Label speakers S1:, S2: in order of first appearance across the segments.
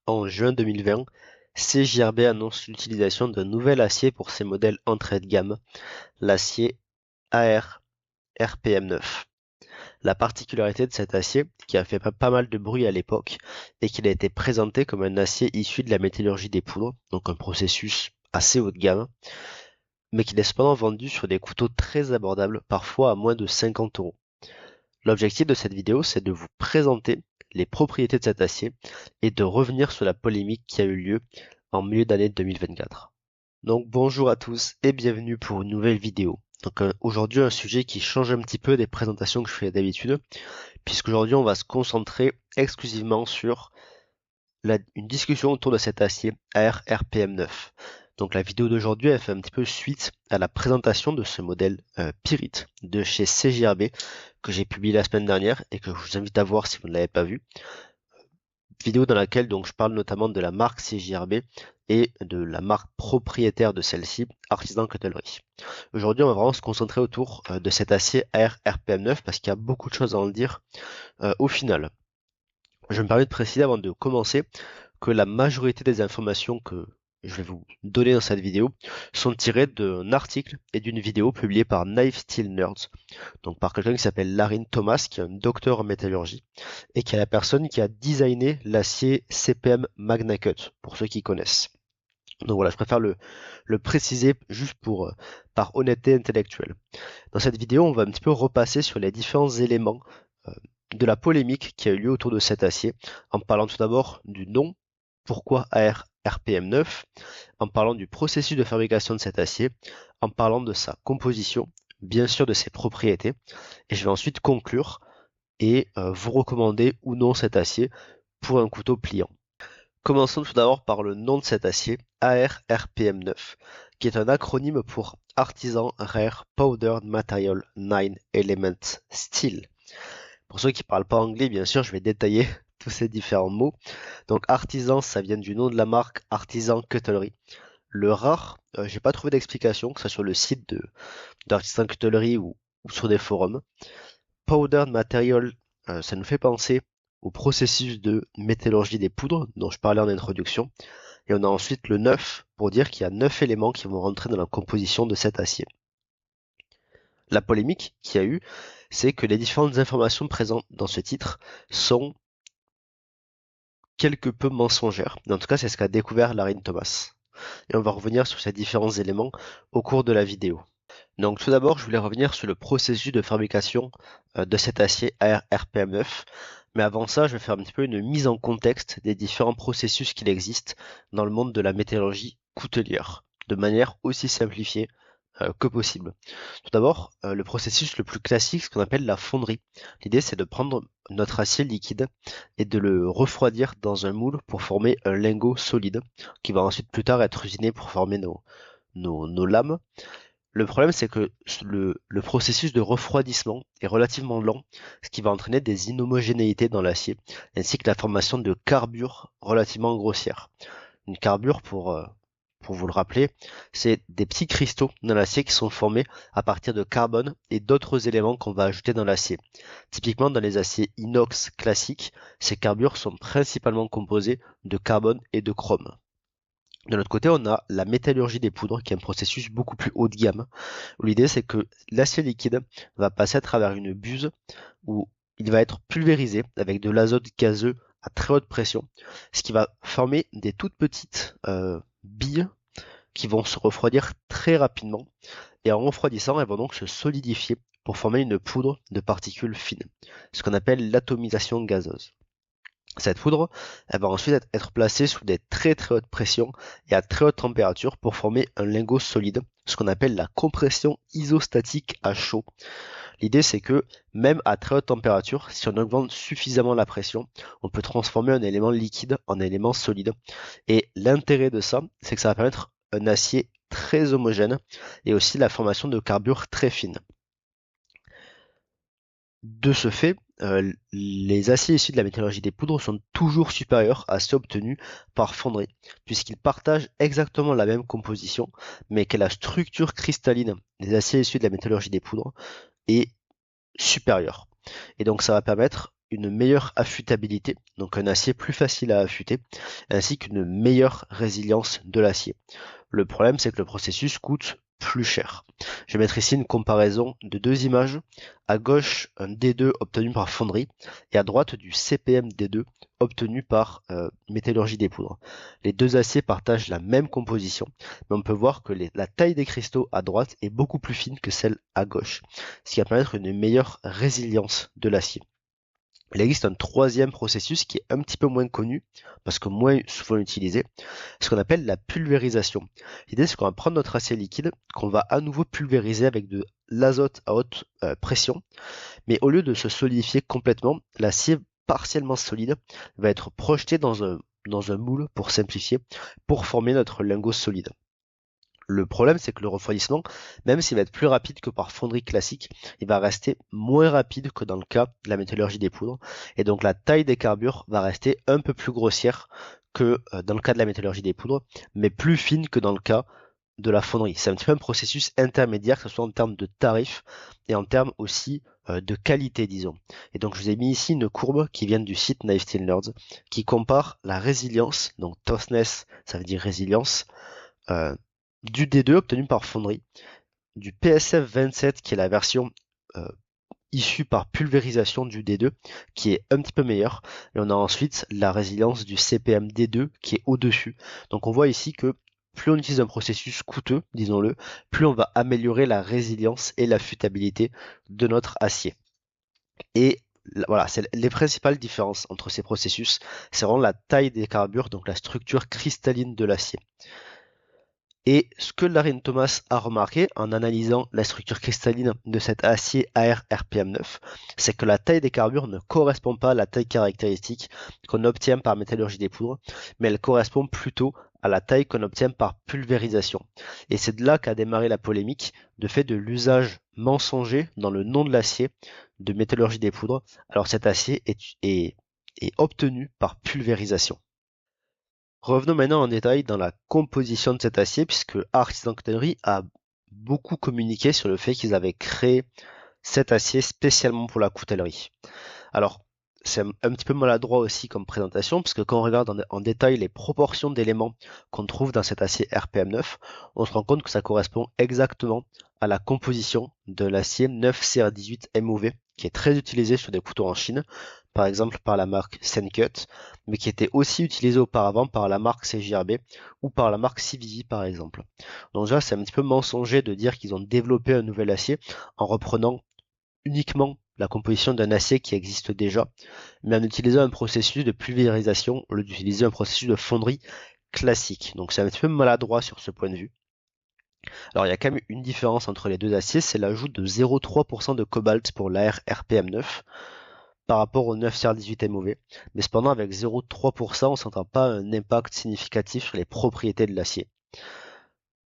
S1: En juin 2020, CJRB annonce l'utilisation d'un nouvel acier pour ses modèles entrée de gamme, l'acier AR RPM9. La particularité de cet acier, qui a fait pas mal de bruit à l'époque, est qu'il a été présenté comme un acier issu de la métallurgie des poudres, donc un processus assez haut de gamme, mais qu'il est cependant vendu sur des couteaux très abordables, parfois à moins de 50 euros. L'objectif de cette vidéo, c'est de vous présenter les propriétés de cet acier et de revenir sur la polémique qui a eu lieu en milieu d'année 2024. Donc bonjour à tous et bienvenue pour une nouvelle vidéo. Donc aujourd'hui un sujet qui change un petit peu des présentations que je fais d'habitude, puisqu'aujourd'hui on va se concentrer exclusivement sur une discussion autour de cet acier AR-RPM9. Donc la vidéo d'aujourd'hui elle fait un petit peu suite à la présentation de ce modèle Pyrite de chez CJRB que j'ai publié la semaine dernière et que je vous invite à voir si vous ne l'avez pas vu. Vidéo dans laquelle donc je parle notamment de la marque CJRB et de la marque propriétaire de celle-ci, Artisan Cutlery. Aujourd'hui on va vraiment se concentrer autour de cet acier AR-RPM9 parce qu'il y a beaucoup de choses à en dire au final. Je me permets de préciser avant de commencer que la majorité des informations que je vais vous donner dans cette vidéo sont tirées d'un article et d'une vidéo publiée par Knife Steel Nerds, donc par quelqu'un qui s'appelle Larry Thomas, qui est un docteur en métallurgie, et qui est la personne qui a designé l'acier CPM MagnaCut, pour ceux qui connaissent. Donc voilà, je préfère le préciser juste par honnêteté intellectuelle. Dans cette vidéo, on va un petit peu repasser sur les différents éléments de la polémique qui a eu lieu autour de cet acier, en parlant tout d'abord du nom, pourquoi AR RPM9, en parlant du processus de fabrication de cet acier, en parlant de sa composition, bien sûr de ses propriétés, et je vais ensuite conclure et vous recommander ou non cet acier pour un couteau pliant. Commençons tout d'abord par le nom de cet acier, AR-RPM9, qui est un acronyme pour Artisan Rare Powdered Material 9 Element Steel. Pour ceux qui ne parlent pas anglais, bien sûr, je vais détailler tous ces différents mots. Donc artisan, ça vient du nom de la marque Artisan Cutlery. Le rare, j'ai pas trouvé d'explication, que ce soit sur le site d'Artisan Cutlery ou sur des forums. Powdered Material, ça nous fait penser au processus de métallurgie des poudres dont je parlais en introduction. Et on a ensuite le 9 pour dire qu'il y a 9 éléments qui vont rentrer dans la composition de cet acier. La polémique qu'il y a eu, c'est que les différentes informations présentes dans ce titre sont quelque peu mensongères. En tout cas, c'est ce qu'a découvert Larry Thomas. Et on va revenir sur ces différents éléments au cours de la vidéo. Donc tout d'abord, je voulais revenir sur le processus de fabrication de cet acier RPM9. Mais avant ça, je vais faire un petit peu une mise en contexte des différents processus qu'il existe dans le monde de la métallurgie coutelière, de manière aussi simplifiée que possible. Tout d'abord, le processus le plus classique, ce qu'on appelle la fonderie. L'idée, c'est de prendre notre acier liquide et de le refroidir dans un moule pour former un lingot solide, qui va ensuite plus tard être usiné pour former nos lames. Le problème, c'est que le processus de refroidissement est relativement lent, ce qui va entraîner des inhomogénéités dans l'acier, ainsi que la formation de carbures relativement grossières. Une carbure, pour vous le rappeler, c'est des petits cristaux dans l'acier qui sont formés à partir de carbone et d'autres éléments qu'on va ajouter dans l'acier. Typiquement, dans les aciers inox classiques, ces carbures sont principalement composées de carbone et de chrome. De l'autre côté, on a la métallurgie des poudres, qui est un processus beaucoup plus haut de gamme, où l'idée c'est que l'acier liquide va passer à travers une buse où il va être pulvérisé avec de l'azote gazeux à très haute pression, ce qui va former des toutes petites billes qui vont se refroidir très rapidement, et en refroidissant, elles vont donc se solidifier pour former une poudre de particules fines, ce qu'on appelle l'atomisation gazeuse. Cette poudre, elle va ensuite être placée sous des très hautes pressions et à très haute température pour former un lingot solide, ce qu'on appelle la compression isostatique à chaud. L'idée, c'est que même à très haute température, si on augmente suffisamment la pression, on peut transformer un élément liquide en élément solide. Et l'intérêt de ça, c'est que ça va permettre un acier très homogène et aussi la formation de carbures très fines. De ce fait, les aciers issus de la métallurgie des poudres sont toujours supérieurs à ceux obtenus par fonderie, puisqu'ils partagent exactement la même composition, mais que la structure cristalline des aciers issus de la métallurgie des poudres est supérieure. Et donc ça va permettre une meilleure affûtabilité, donc un acier plus facile à affûter, ainsi qu'une meilleure résilience de l'acier. Le problème, c'est que le processus coûte plus cher. Je vais mettre ici une comparaison de deux images. À gauche, un D2 obtenu par fonderie et à droite du CPM D2 obtenu par métallurgie des poudres. Les deux aciers partagent la même composition, mais on peut voir que la taille des cristaux à droite est beaucoup plus fine que celle à gauche, ce qui va permettre une meilleure résilience de l'acier. Il existe un troisième processus qui est un petit peu moins connu, parce que moins souvent utilisé, ce qu'on appelle la pulvérisation. L'idée, c'est qu'on va prendre notre acier liquide, qu'on va à nouveau pulvériser avec de l'azote à haute pression, mais au lieu de se solidifier complètement, l'acier partiellement solide va être projeté dans un moule, pour simplifier, pour former notre lingot solide. Le problème, c'est que le refroidissement, même s'il va être plus rapide que par fonderie classique, il va rester moins rapide que dans le cas de la métallurgie des poudres. Et donc la taille des carbures va rester un peu plus grossière que dans le cas de la métallurgie des poudres, mais plus fine que dans le cas de la fonderie. C'est un petit peu un processus intermédiaire, que ce soit en termes de tarifs et en termes aussi de qualité, disons. Et donc je vous ai mis ici une courbe qui vient du site Knife Steel Nerds, qui compare la résilience, donc toughness, ça veut dire résilience, du D2 obtenu par fonderie, du PSF 27 qui est la version issue par pulvérisation du D2 qui est un petit peu meilleure, et on a ensuite la résilience du CPM D2 qui est au-dessus. Donc on voit ici que plus on utilise un processus coûteux, disons-le, plus on va améliorer la résilience et l'affûtabilité de notre acier. Et voilà, c'est les principales différences entre ces processus, c'est vraiment la taille des carbures, donc la structure cristalline de l'acier. Et ce que Larry Thomas a remarqué en analysant la structure cristalline de cet acier AR-RPM9, c'est que la taille des carbures ne correspond pas à la taille caractéristique qu'on obtient par métallurgie des poudres, mais elle correspond plutôt à la taille qu'on obtient par pulvérisation. Et c'est de là qu'a démarré la polémique de fait de l'usage mensonger dans le nom de l'acier de métallurgie des poudres. Alors cet acier est obtenu par pulvérisation. Revenons maintenant en détail dans la composition de cet acier, puisque Artisan Coutellerie a beaucoup communiqué sur le fait qu'ils avaient créé cet acier spécialement pour la coutellerie. Alors, c'est un petit peu maladroit aussi comme présentation, parce que quand on regarde en détail les proportions d'éléments qu'on trouve dans cet acier RPM9, on se rend compte que ça correspond exactement à la composition de l'acier 9CR18 MOV, qui est très utilisé sur des couteaux en Chine, par exemple par la marque Sencut, mais qui était aussi utilisé auparavant par la marque CJRB ou par la marque CVV par exemple. Donc déjà, c'est un petit peu mensonger de dire qu'ils ont développé un nouvel acier en reprenant uniquement la composition d'un acier qui existe déjà, mais en utilisant un processus de pulvérisation au lieu d'utiliser un processus de fonderie classique. Donc c'est un petit peu maladroit sur ce point de vue. Alors il y a quand même une différence entre les deux aciers, c'est l'ajout de 0,3% de cobalt pour l'AR RPM9 par rapport au 9CR18MOV, mais cependant avec 0,3%, on ne s'entend pas un impact significatif sur les propriétés de l'acier.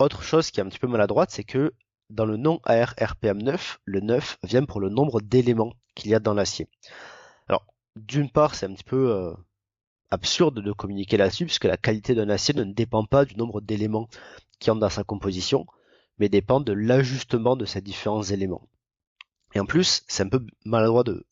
S1: Autre chose qui est un petit peu maladroite, c'est que dans le nom AR-RPM9, le 9 vient pour le nombre d'éléments qu'il y a dans l'acier. Alors, d'une part, c'est un petit peu absurde de communiquer là-dessus, puisque la qualité d'un acier ne dépend pas du nombre d'éléments qui entrent dans sa composition, mais dépend de l'ajustement de ces différents éléments. Et en plus, c'est un peu maladroit de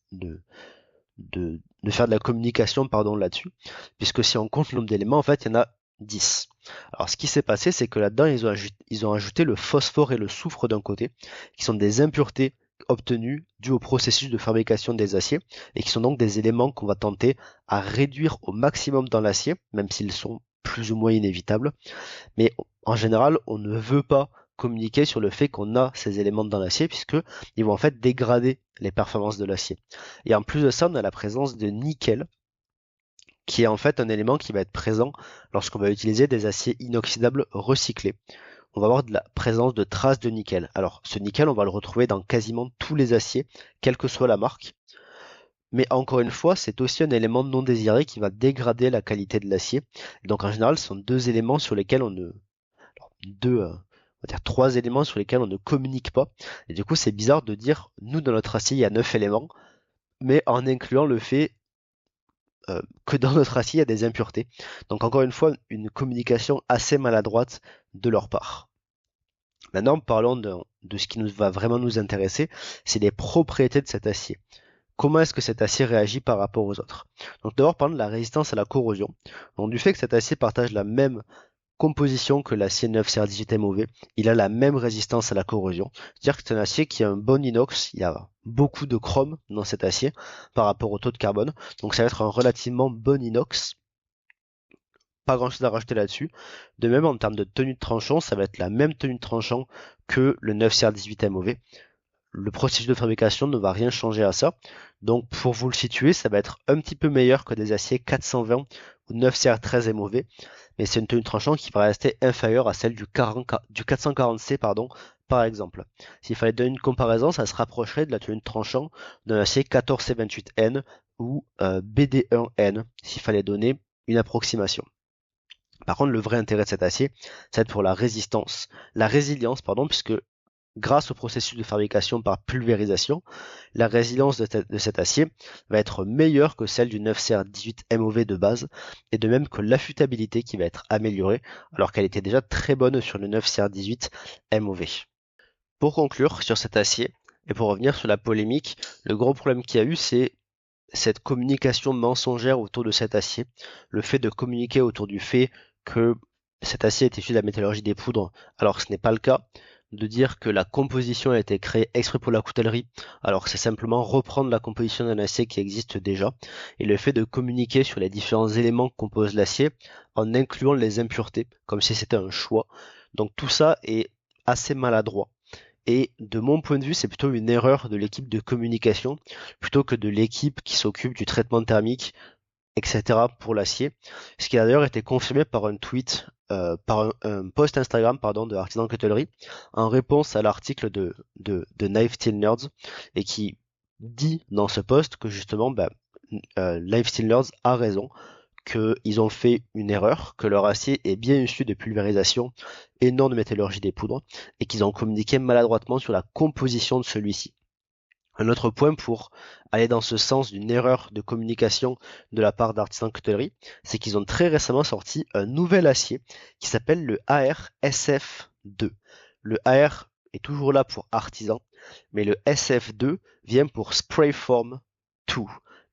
S1: faire de la communication là-dessus, puisque si on compte le nombre d'éléments, en fait, il y en a 10. Alors ce qui s'est passé, c'est que là-dedans, ils ont ajouté le phosphore et le soufre d'un côté, qui sont des impuretés obtenues dues au processus de fabrication des aciers, et qui sont donc des éléments qu'on va tenter à réduire au maximum dans l'acier, même s'ils sont plus ou moins inévitables. Mais en général, on ne veut pas communiquer sur le fait qu'on a ces éléments dans l'acier, puisque ils vont en fait dégrader les performances de l'acier. Et en plus de ça, on a la présence de nickel, qui est en fait un élément qui va être présent lorsqu'on va utiliser des aciers inoxydables recyclés. On va avoir de la présence de traces de nickel. Alors ce nickel, on va le retrouver dans quasiment tous les aciers, quelle que soit la marque. Mais encore une fois, c'est aussi un élément non désiré qui va dégrader la qualité de l'acier. Donc en général, ce sont deux éléments sur lesquels on ne... on va dire trois éléments sur lesquels on ne communique pas. Et du coup, c'est bizarre de dire, nous, dans notre acier, il y a 9 éléments, mais en incluant le fait que dans notre acier, il y a des impuretés. Donc encore une fois, une communication assez maladroite de leur part. Maintenant, parlons de ce qui va vraiment nous intéresser, c'est les propriétés de cet acier. comment est-ce que cet acier réagit par rapport aux autres. Donc d'abord parlons de la résistance à la corrosion. Donc du fait que cet acier partage la même composition que l'acier 9CR18 MOV, il a la même résistance à la corrosion. C'est-à-dire que c'est un acier qui a un bon inox, il y a beaucoup de chrome dans cet acier par rapport au taux de carbone, donc ça va être un relativement bon inox. Pas grand chose à rajouter là-dessus. De même, en termes de tenue de tranchant, ça va être la même tenue de tranchant que le 9CR18 MOV. Le processus de fabrication ne va rien changer à ça. Donc pour vous le situer, ça va être un petit peu meilleur que des aciers 420 ou 9CR13 MOV, mais c'est une tenue de tranchant qui va rester inférieure à celle du 440C par exemple. S'il fallait donner une comparaison, ça se rapprocherait de la tenue de tranchant d'un acier 14C28N ou BD1N, s'il fallait donner une approximation. Par contre, le vrai intérêt de cet acier, c'est pour la résilience, puisque grâce au processus de fabrication par pulvérisation, la résilience de cet acier va être meilleure que celle du 9CR18 MOV de base, et de même que l'affûtabilité qui va être améliorée, alors qu'elle était déjà très bonne sur le 9CR18 MOV. Pour conclure sur cet acier, et pour revenir sur la polémique, le gros problème qu'il y a eu, c'est cette communication mensongère autour de cet acier, le fait de communiquer autour du fait que cet acier est issu de la métallurgie des poudres, alors que ce n'est pas le cas, de dire que la composition a été créée exprès pour la coutellerie, alors que c'est simplement reprendre la composition d'un acier qui existe déjà, et le fait de communiquer sur les différents éléments que compose l'acier en incluant les impuretés, comme si c'était un choix. Donc tout ça est assez maladroit. Et de mon point de vue, c'est plutôt une erreur de l'équipe de communication, plutôt que de l'équipe qui s'occupe du traitement thermique, etc. pour l'acier. Ce qui a d'ailleurs été confirmé par un tweet, par un post Instagram de Artisan Cutlery, en réponse à l'article de Knife Steel Nerds, et qui dit dans ce post que justement, Knife Steel Nerds a raison, qu'ils ont fait une erreur, que leur acier est bien issu de pulvérisation et non de métallurgie des poudres, et qu'ils ont communiqué maladroitement sur la composition de celui-ci. Un autre point pour aller dans ce sens d'une erreur de communication de la part d'Artisan Cutlery, c'est qu'ils ont très récemment sorti un nouvel acier qui s'appelle le AR-SF2. Le AR est toujours là pour artisan, mais le SF2 vient pour Sprayform 2.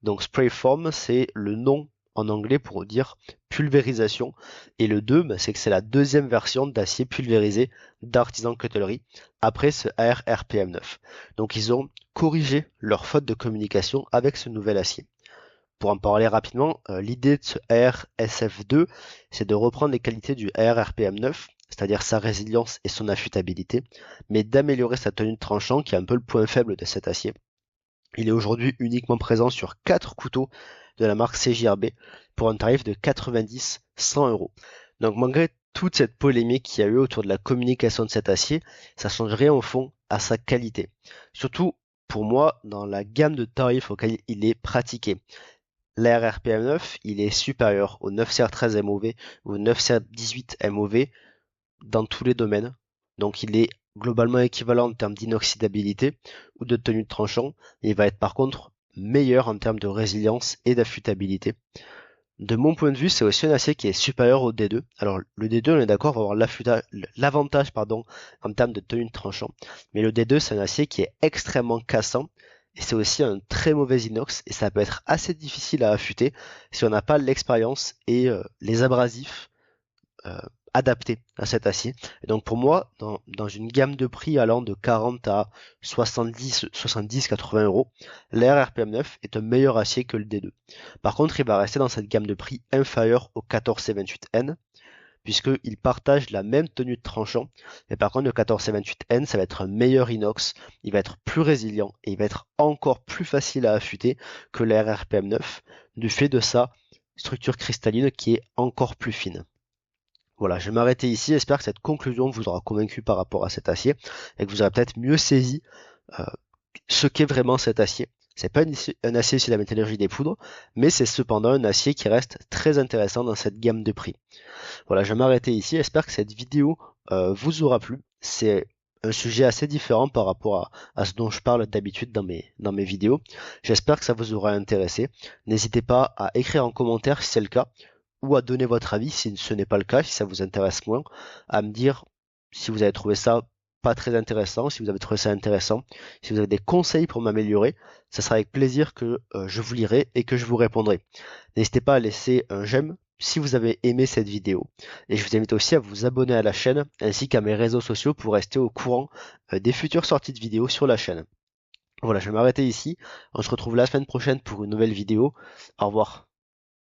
S1: Donc Sprayform, c'est le nom en anglais pour dire pulvérisation, et le 2, c'est que c'est la deuxième version d'acier pulvérisé d'Artisan Cutlery après ce AR-RPM9. Donc ils ont corrigé leur faute de communication avec ce nouvel acier. Pour en parler rapidement, l'idée de ce AR-SF2, c'est de reprendre les qualités du AR-RPM9, c'est-à-dire sa résilience et son affûtabilité, mais d'améliorer sa tenue de tranchant qui est un peu le point faible de cet acier. Il est aujourd'hui uniquement présent sur 4 couteaux de la marque CJRB pour un tarif de 90-100 euros. Donc malgré toute cette polémique qu'il y a eu autour de la communication de cet acier, ça change rien au fond à sa qualité. Surtout pour moi dans la gamme de tarifs auquel il est pratiqué. L'AR-RPM9, il est supérieur au 9CR13 MOV ou au 9CR18 MOV dans tous les domaines. Donc il est globalement équivalent en termes d'inoxydabilité ou de tenue de tranchant. Il va être par contre meilleur en termes de résilience et d'affûtabilité. De mon point de vue, c'est aussi un acier qui est supérieur au D2. Alors le D2, on est d'accord, va avoir l'avantage en termes de tenue de tranchant. Mais le D2, c'est un acier qui est extrêmement cassant. Et c'est aussi un très mauvais inox. Et ça peut être assez difficile à affûter si on n'a pas l'expérience et les abrasifs adapté à cet acier. Et donc pour moi, dans une gamme de prix allant de 40 à 70-80 euros, l'AR-RPM9 est un meilleur acier que le D2. Par contre, il va rester dans cette gamme de prix inférieure au 14C28N, puisqu'il partage la même tenue de tranchant. Mais par contre, le 14C28N, ça va être un meilleur inox, il va être plus résilient et il va être encore plus facile à affûter que l'AR-RPM9, du fait de sa structure cristalline qui est encore plus fine. Voilà, je vais m'arrêter ici. J'espère que cette conclusion vous aura convaincu par rapport à cet acier et que vous aurez peut-être mieux saisi euh, ce qu'est vraiment cet acier. C'est pas un acier issu de la métallurgie des poudres, mais c'est cependant un acier qui reste très intéressant dans cette gamme de prix. Voilà, je vais m'arrêter ici. J'espère que cette vidéo vous aura plu. C'est un sujet assez différent par rapport à ce dont je parle d'habitude dans mes vidéos. J'espère que ça vous aura intéressé. N'hésitez pas à écrire en commentaire si c'est le cas, ou à donner votre avis si ce n'est pas le cas, si ça vous intéresse moins, à me dire si vous avez trouvé ça pas très intéressant, si vous avez trouvé ça intéressant, si vous avez des conseils pour m'améliorer, ça sera avec plaisir que je vous lirai et que je vous répondrai. N'hésitez pas à laisser un j'aime si vous avez aimé cette vidéo. Et je vous invite aussi à vous abonner à la chaîne ainsi qu'à mes réseaux sociaux pour rester au courant des futures sorties de vidéos sur la chaîne. Voilà, je vais m'arrêter ici. On se retrouve la semaine prochaine pour une nouvelle vidéo. Au revoir.